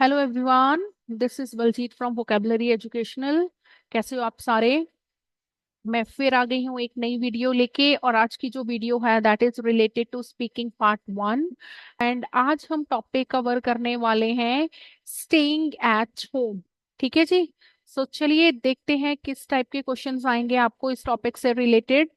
Hello everyone. This is Baljeet from vocabulary educational. कैसे हो आप सारे? मैं फिर आ गई हूँ एक नई वीडियो लेके, और आज की जो वीडियो है that is related to speaking part 1। And आज हम टॉपिक कवर करने वाले हैं स्टेइंग एट होम। ठीक है जी। सो चलिए देखते हैं किस टाइप के क्वेश्चंस आएंगे आपको इस टॉपिक से related.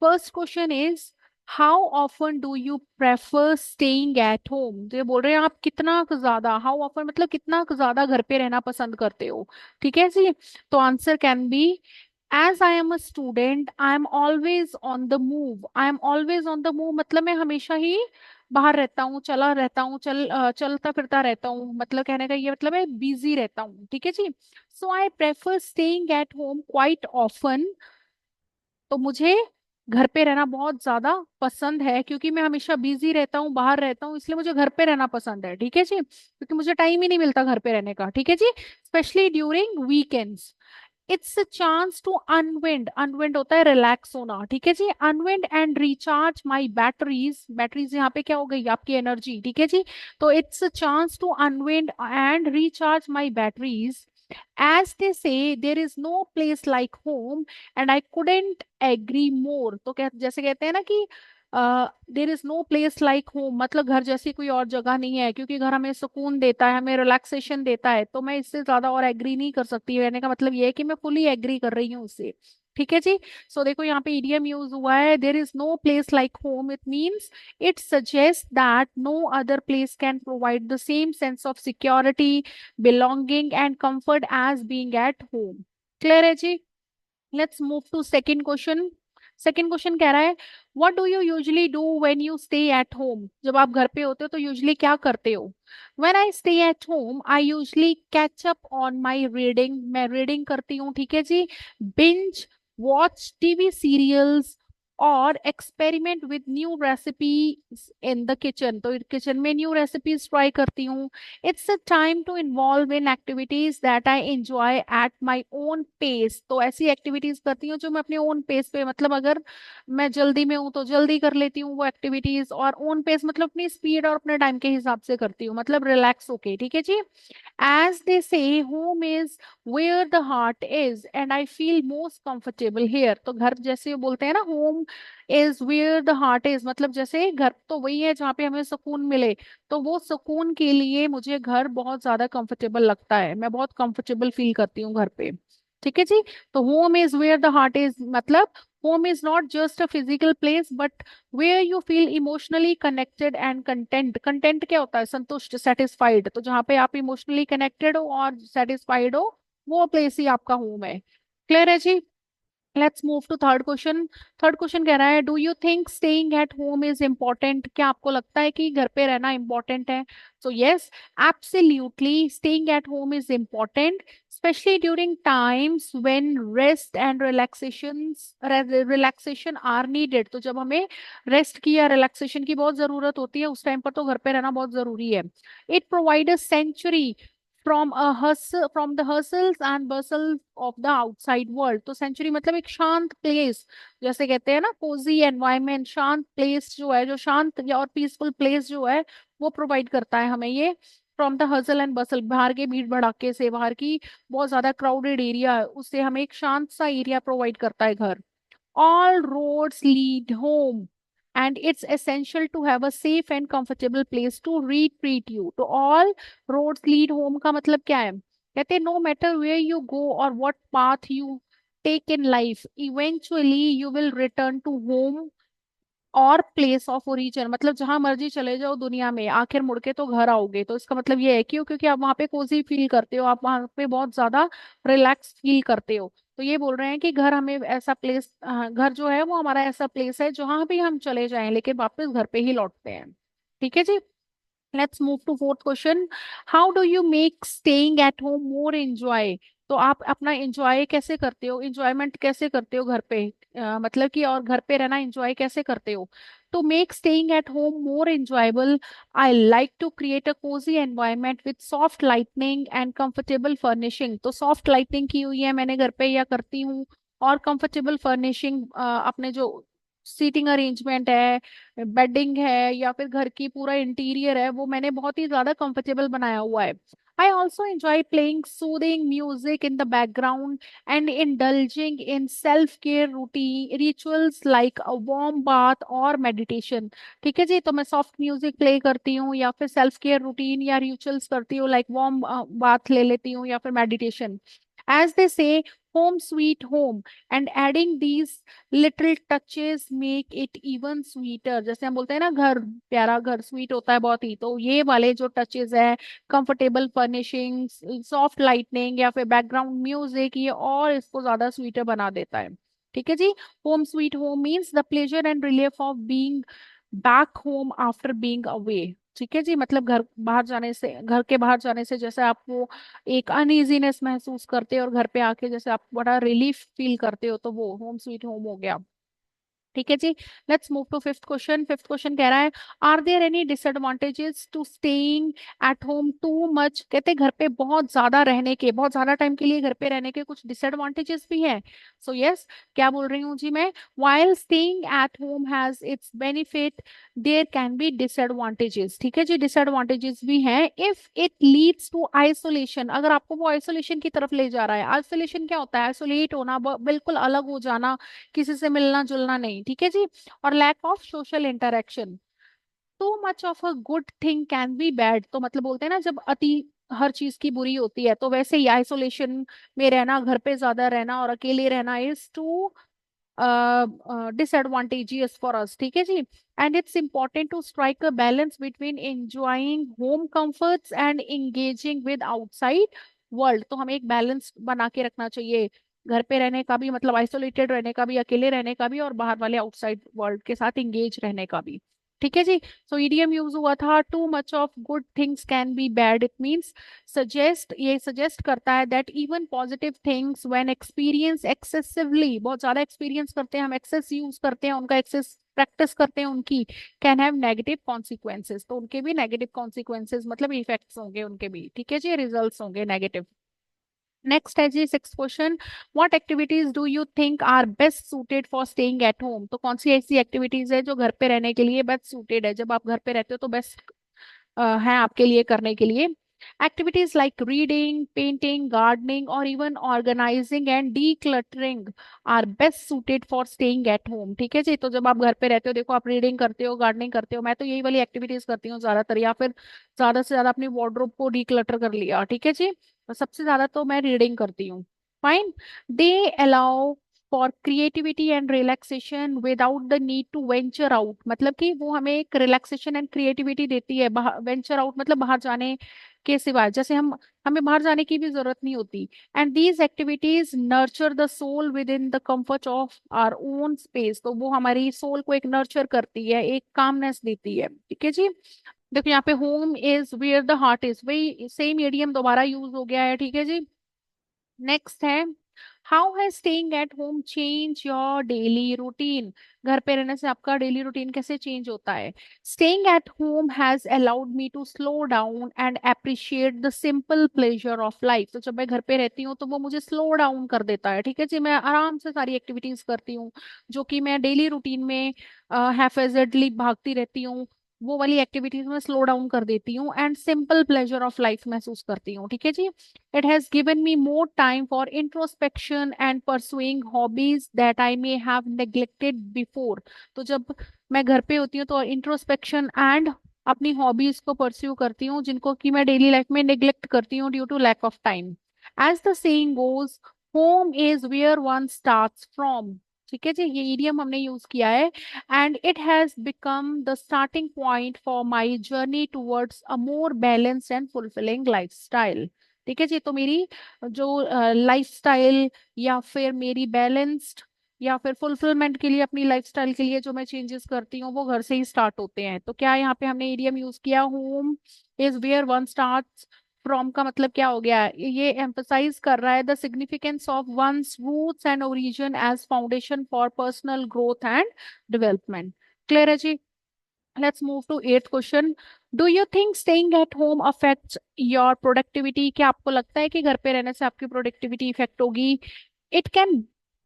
First question is, how often do you prefer staying at home? तो ये बोल रहे हैं आप कितना ज्यादा, हाउ ऑफन मतलब कितना ज्यादा घर पे रहना पसंद करते हो। ठीक है जी। तो answer can be, as I am a student I am always on the move. I am always on the move मतलब मैं हमेशा ही बाहर रहता हूँ, चला रहता हूँ, चलता फिरता रहता हूँ। मतलब कहने का ये मतलब है बिजी रहता हूँ। ठीक है जी। So I prefer staying at home quite often. तो मुझे घर पे रहना बहुत ज्यादा पसंद है, क्योंकि मैं हमेशा बिजी रहता हूँ, बाहर रहता हूँ, इसलिए मुझे घर पे रहना पसंद है। ठीक है जी, क्योंकि मुझे टाइम ही नहीं मिलता घर पे रहने का। ठीक है जी। Specially during weekends, it's a chance to unwind. Unwind होता है रिलैक्स होना। ठीक है जी। Unwind and recharge my batteries. Batteries यहाँ पे क्या हो गई? आपकी एनर्जी। ठीक है जी। तो it's a chance to unwind and recharge my batteries. as they say there is no place like home, and I couldn't agree more। तो जैसे कहते हैं ना कि there is no place like home, मतलब घर जैसी कोई और जगह नहीं है, क्योंकि घर हमें सुकून देता है, हमें रिलैक्सेशन देता है। तो मैं इससे ज्यादा और एग्री नहीं कर सकती। कहने का मतलब ये है कि मैं फुली एग्री कर रही हूँ उससे। ठीक है जी। सो देखो यहाँ पे इडियम यूज हुआ है, there is no place like home. It means it suggests that no other place can provide the same sense of security, belonging and comfort as being at home। Clear है जी। Let's move to second question. Second question कह रहा है, what do you usually do when you stay at home? जब आप घर पे होते हो तो यूजली क्या करते हो? When I stay at home I usually catch up on my reading. मैं रीडिंग करती हूँ। ठीक है जी। बिंज वॉच टीवी सीरियल्स और experiment with new recipes in the kitchen. तो किचन में न्यू रेसिपीज ट्राई करती हूँ। It's a time to involve in activities that I enjoy at my own pace. तो ऐसी एक्टिविटीज करती हूँ जो मैं अपने ओन पेस पे, मतलब अगर मैं जल्दी में हूँ तो जल्दी कर लेती हूँ वो एक्टिविटीज, और ओन पेस मतलब अपनी स्पीड और अपने टाइम के हिसाब से करती हूँ, मतलब रिलैक्स होके। ठीक है जी। As they say, home is where the heart is, and I feel most comfortable here। तो घर जैसे बोलते हैं ना, home is where the heart is, मतलब जैसे घर तो वही है जहाँ पे हमें सुकून मिले। तो वो सुकून के लिए मुझे घर बहुत ज्यादा कंफर्टेबल लगता है, मैं बहुत कंफर्टेबल फील करती हूँ घर पे। ठीक है जी। तो home is where the heart is, मतलब home is not just a physical place but where you feel emotionally connected and content. Content क्या होता है? संतुष्ट, सेटिस्फाइड। तो जहाँ पे आप इमोशनली कनेक्टेड हो और सेटिस्फाइड हो, वो प्लेस ही आपका होम है। क्लियर है जी। Let's move to third question. Third question कह रहा है, do you think staying at home is important? क्या आपको लगता है कि घर पे रहना इंपॉर्टेंट है? So yes, absolutely staying at home is important, especially during times when rest and relaxation are needed. तो जब हमें रेस्ट की या रिलैक्सेशन की बहुत जरूरत होती है, उस टाइम पर तो घर पे रहना बहुत जरूरी है। It provide a sanctuary from the hustles and bustles of the outside world। तो सेंचुरी मतलब एक शांत प्लेस, जैसे कहते हैं ना कोजी एनवायरनमेंट, शांत प्लेस जो है, जो शांत या और पीसफुल प्लेस जो है, वो प्रोवाइड करता है हमें ये। फ्रॉम द हसल एंड बसल, बाहर के भीड़ भड़ाके से, बाहर की बहुत ज्यादा क्राउडेड एरिया है उससे हमें एक शांत सा एरिया प्रोवाइड करता है घर। All roads lead home, and it's essential to have a safe and comfortable place to retreat you। तो all roads lead home का मतलब क्या है? कहते हैं no matter where you go or what path you take in life, eventually you will return to home और place of origin. मतलब जहां मर्जी चले जाओ दुनिया में, आखिर मुड़ के तो घर आओगे। तो इसका मतलब ये है, क्यों? क्योंकि आप वहां पे कोजी फील करते हो, आप वहां पे बहुत ज्यादा रिलैक्स फील करते हो। तो ये बोल रहे हैं कि घर हमें ऐसा प्लेस, घर जो है वो हमारा ऐसा प्लेस है जहां भी हम चले जाएं लेकिन वापस घर पे ही लौटते हैं। ठीक है जी। Let's move to fourth question. How do you make staying at home more enjoy? तो आप अपना एंजॉय कैसे करते हो, एंजॉयमेंट कैसे करते हो घर पे? मतलब कि और घर पे रहना एंजॉय कैसे करते हो? To make staying at home more enjoyable, I like to create a cozy environment with soft lighting and comfortable furnishing। तो soft lighting की हुई है मैंने घर पे या करती हूँ, और comfortable furnishing, अपने जो सीटिंग अरेंजमेंट है, बेडिंग है, या फिर घर की पूरा इंटीरियर है, वो मैंने बहुत ही ज्यादा कंफर्टेबल बनाया हुआ है। I also enjoy playing soothing music in the background and indulging in self-care routine rituals like a warm bath or meditation। ठीक है जी, तो मैं सॉफ्ट म्यूजिक प्ले करती हूँ, या फिर सेल्फ केयर रूटीन या रिचुअल्स करती हूँ, लाइक वार्म बाथ ले लेती हूँ, या फिर meditation. As they say, home sweet home, and adding these little touches make it even sweeter. जैसे हम बोलते हैं ना, घर प्यारा घर स्वीट होता है बहुत ही, तो ये वाले जो टचेस है, कंफर्टेबल फर्निशिंग्स, सॉफ्ट लाइटनिंग, या फिर बैकग्राउंड म्यूजिक, ये और इसको ज्यादा स्वीटर बना देता है। ठीक है जी। Home sweet home means the pleasure and relief of being back home after being away. ठीक है जी, मतलब घर बाहर जाने से, घर के बाहर जाने से जैसे आपको एक अनइजीनेस महसूस करते हो, और घर पे आके जैसे आप बड़ा रिलीफ फील करते हो, तो वो होम स्वीट होम हो गया। ठीक है जी। Let's move to fifth question. Fifth question कह रहा है, are there any disadvantages to staying at home too much. कहते हैं घर पे बहुत ज्यादा रहने के, बहुत ज्यादा टाइम के लिए घर पे रहने के कुछ डिसएडवांटेजेस भी हैं। सो यस, क्या बोल रही हूँ जी मैं, while staying at home has its benefit, there can be disadvantages। ठीक है जी, डिसएडवांटेजेस भी हैं if it leads to isolation. अगर आपको वो आइसोलेशन की तरफ ले जा रहा है। आइसोलेशन क्या होता है? आइसोलेट होना, बिल्कुल अलग हो जाना, किसी से मिलना जुलना नहीं। ठीक है जी। और lack of social interaction. Too much of a good thing can be bad. तो मतलब बोलते हैं ना, जब अति हर चीज की बुरी होती है, तो वैसे ही आइसोलेशन में रहना, घर पे ज्यादा रहना और अकेले रहना is too disadvantageous for us। ठीक है जी। And it's important to strike a balance between enjoying home comforts and engaging with outside world. तो हमें एक बैलेंस बना के रखना चाहिए, घर पे रहने का भी, मतलब आइसोलेटेड रहने का भी, अकेले रहने का भी, और बाहर वाले आउटसाइड वर्ल्ड के साथ इंगेज रहने का भी। ठीक है जी। सो ईडीएम यूज हुआ था, to much of good things can be bad. It means suggest, ये सजेस्ट करता है that even positive things when experience excessively, बहुत ज्यादा एक्सपीरियंस करते हैं हम, एक्सेस यूज करते हैं उनका, एक्सेस प्रैक्टिस करते हैं उनकी, कैन हैव नेगेटिव कॉन्सिक्वेंसेस। तो उनके भी नेगेटिव कॉन्सिक्वेंसेस, मतलब इफेक्ट्स होंगे उनके भी। ठीक है जी, रिजल्ट्स होंगे नेगेटिव। नेक्स्ट है जी six question, what activities do you think are best suited for staying at home. तो कौन सी ऐसी एक्टिविटीज है जो घर पे रहने के लिए बेस्ट सूटेड है, जब आप घर पे रहते हो तो बेस्ट हैं आपके लिए करने के लिए। Activities like reading, painting, gardening, और even organizing and decluttering are best suited for staying at home. ठीक है जी। तो जब आप घर पे रहते हो, देखो आप रीडिंग करते हो, गार्डनिंग करते हो, मैं तो यही वाली एक्टिविटीज करती हूँ ज्यादातर, या फिर ज्यादा से ज्यादा अपनी वार्डरोब को डीक्लटर कर लिया। ठीक है जी। तो सबसे ज्यादा तो मैं रीडिंग करती हूँ। Fine. They allow for creativity and relaxation without the need to venture out. मतलब कि वो हमें एक रिलैक्सेशन एंड क्रिएटिविटी देती है, वेंचर आउट मतलब बाहर जाने के सिवाय, जैसे हमें बाहर जाने की भी जरूरत नहीं होती। And these activities nurture the soul within the comfort of our own space. तो वो हमारी सोल को एक नर्चर करती है, एक कामनेस देती है। ठीक है जी। देखो यहाँ पे home is where the heart is, वही सेम मीडियम दोबारा यूज हो गया है। ठीक है जी। नेक्स्ट है, how has staying at home change your daily routine. घर पे रहने से आपका डेली रूटीन कैसे चेंज होता है। Staying at home has allowed me to slow down and appreciate the simple pleasure of life. तो जब मैं घर पे रहती हूँ तो वो मुझे स्लो डाउन कर देता है। ठीक है जी, मैं आराम से सारी एक्टिविटीज करती हूँ, जो कि मैं डेली रूटीन में हैफेजर्डली भागती रहती हूँ, वो वाली एक्टिविटीज में स्लो डाउन कर देती हूँ, and simple pleasure of life महसूस करती हूँ। ठीक है जी। It has given me more time for introspection and pursuing hobbies that I may have neglected before। तो जब मैं घर पे होती हूँ तो इंट्रोस्पेक्शन एंड अपनी हॉबीज को परस्यू करती हूँ, जिनको कि मैं डेली लाइफ में नेग्लेक्ट करती हूँ due to lack of time. As the saying goes, home is where one starts from. ठीक है जी, ये इडियम हमने यूज किया है। And it has become the starting point for my journey towards a more balanced and fulfilling lifestyle. ठीक है जी। तो मेरी जो लाइफस्टाइल, या फिर मेरी बैलेंस्ड, या फिर फुलफिलमेंट के लिए, अपनी लाइफस्टाइल के लिए जो मैं चेंजेस करती हूँ, वो घर से ही स्टार्ट होते हैं। तो क्या यहाँ पे हमने इडियम यूज किया, home is where one starts from, का मतलब क्या हो गया, ये एम्फसाइज कर रहा है the significance of one's roots and origin as foundation for personal growth and development. Clear है जी। Let's move to eighth question. Do you think staying at home affects your productivity? क्या आपको लगता है कि घर पे रहने से आपकी प्रोडक्टिविटी इफेक्ट होगी? It can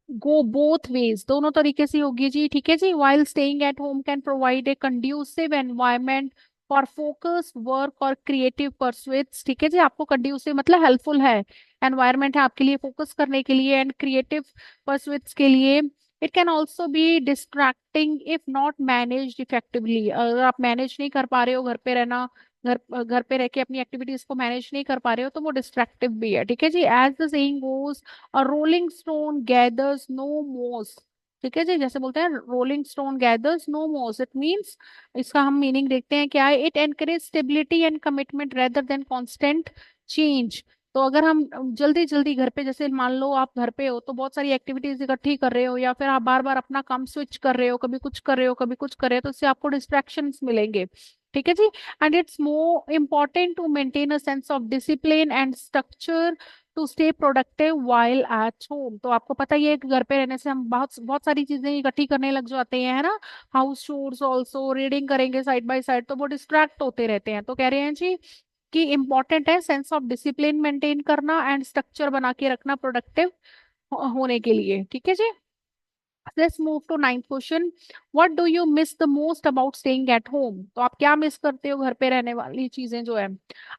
go both ways, दोनों तरीके से होगी जी। ठीक है जी। While staying at home can provide a conducive environment for focus work और क्रिएटिव परसुइट्स। ठीक है जी, आपको कंड्यूसिव मतलब हेल्पफुल है, एनवायरमेंट है आपके लिए फोकस करने के लिए एंड क्रिएटिव परसुइट्स के लिए। It can also be distracting if not managed effectively, अगर आप मैनेज नहीं कर पा रहे हो घर पे रहना, घर पे रह के अपनी एक्टिविटीज को मैनेज नहीं कर पा रहे हो, तो वो डिस्ट्रैक्टिव भी है। ठीक है जी। As the saying goes, a rolling stone gathers no moss. ठीक है जी, जैसे बोलते हैं rolling stone gathers no moss, it means, इसका हम मीनिंग देखते हैं क्या है। It encourage stability and commitment rather than constant change. तो अगर हम जल्दी जल्दी घर पे, जैसे मान लो आप घर पे हो तो बहुत सारी एक्टिविटीज इकट्ठी कर रहे हो, या फिर आप बार बार अपना काम स्विच कर रहे हो, कभी कुछ कर रहे हो कभी कुछ कर रहे हो, तो इससे आपको डिस्ट्रैक्शंस मिलेंगे। ठीक है जी। And it's more important to maintain a sense of discipline and structure to stay productive while at home. तो आपको पता ही है कि घर पे रहने से हम बहुत बहुत सारी चीजें इकट्ठी करने लग जाते हैं, है ना। हाउस चोर्स ऑल्सो, रीडिंग करेंगे साइड बाय साइड, तो वो डिस्ट्रैक्ट होते रहते हैं। तो कह रहे हैं जी कि इंपॉर्टेंट है सेंस ऑफ डिसिप्लिन मेंटेन करना एंड स्ट्रक्चर बना के रखना प्रोडक्टिव होने के लिए। ठीक है जी। Let's move to ninth question. What do you miss the most about staying at home? तो आप क्या मिस करते हो घर पे रहने वाली चीजें जो है।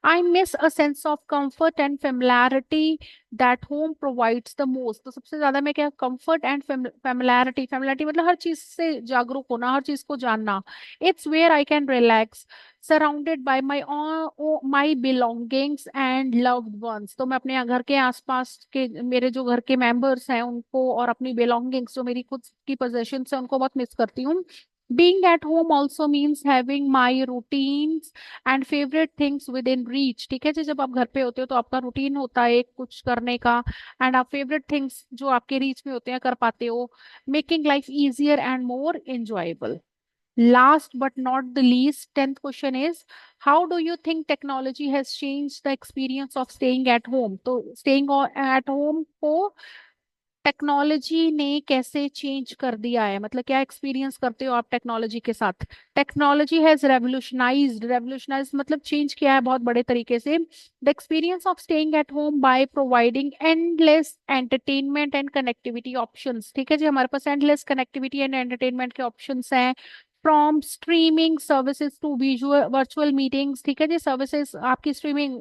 I miss a sense of comfort and familiarity that home provides the most. तो सबसे ज्यादा मैं क्या, comfort and familiarity, familiarity मतलब हर चीज से जागरूक होना, हर चीज को जानना। It's where I can relax, surrounded by my belongings and loved ones। तो मैं अपने घर के आसपास के मेरे जो घर के मेंबर्स हैं उनको और अपनी belongings जो मेरी खुद की possessions है उनको बहुत मिस करती हूँ। Being at home also means having my routines and favorite things within reach। ठीक है जी, जब आप घर पे होते हो तो आपका रूटीन होता है एक कुछ करने का, एंड आप फेवरेट थिंग्स जो आपके रीच में होते हैं कर पाते हो, making life easier and more enjoyable। Last but not the least, 10th question is, how do you think technology has changed the experience of staying at home? तो staying at home को technology ने कैसे change कर दिया है, मतलब क्या experience करते हो आप टेक्नोलॉजी के साथ। टेक्नोलॉजी हैज रेवोल्यूशनाइज मतलब चेंज किया है बहुत बड़े तरीके से the experience of staying at home by providing endless entertainment and connectivity options. ठीक है जी, हमारे पास एंडलेस कनेक्टिविटी एंड एंटरटेनमेंट के ऑप्शंस हैं। From streaming services to visual virtual meetings. ठीक है जी, सर्विसेज आपकी स्ट्रीमिंग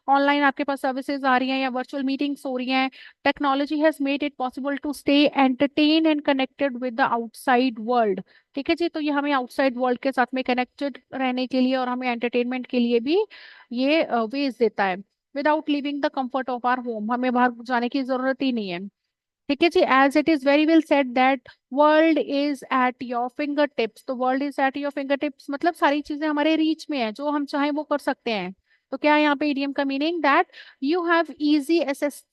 ऑनलाइन आपके पास सर्विसेज आ रही हैं या वर्चुअल मीटिंग्स हो रही हैं। Technology has made it possible to stay entertain and connected with the outside world. ठीक है जी, तो ये हमें आउटसाइड वर्ल्ड के साथ में कनेक्टेड रहने के लिए और हमें एंटरटेनमेंट के लिए भी ये वेज देता है। Without living the comfort of our home, हमें बाहर जाने की जरूरत ही नहीं है। ठीक है जी। As it is very well said that world is at your finger tips. तो world is at your finger tips मतलब सारी चीजें हमारे रीच में है, जो हम चाहें वो कर सकते हैं। तो क्या है यहाँ पे इडियम का meaning, that you have easy access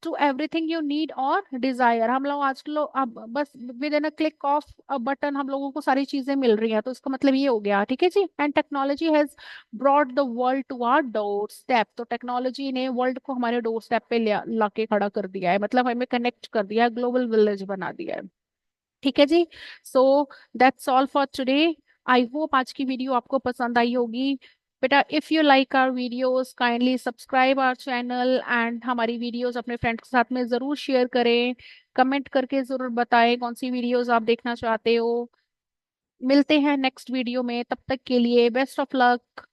to everything you need और डिजायर। हम लोग आजकल अब बस within a click of a button हम लोगों को सारी चीजें मिल रही हैं, तो इसका मतलब ये हो गया। ठीक है जी। And technology has brought the world to our door step. तो टेक्नोलॉजी ने वर्ल्ड को हमारे डोर स्टेप पे ला के खड़ा कर दिया है, मतलब हमें कनेक्ट कर दिया है, ग्लोबल विलेज बना दिया है। ठीक है जी। So that's all for today. I hope आज की वीडियो आपको पसंद आई होगी। बेटा, if you like our videos kindly subscribe our channel and हमारी वीडियोस अपने फ्रेंड्स के साथ में जरूर शेयर करें। कमेंट करके जरूर बताएं कौन सी वीडियोस आप देखना चाहते हो। मिलते हैं नेक्स्ट वीडियो में, तब तक के लिए बेस्ट ऑफ लक।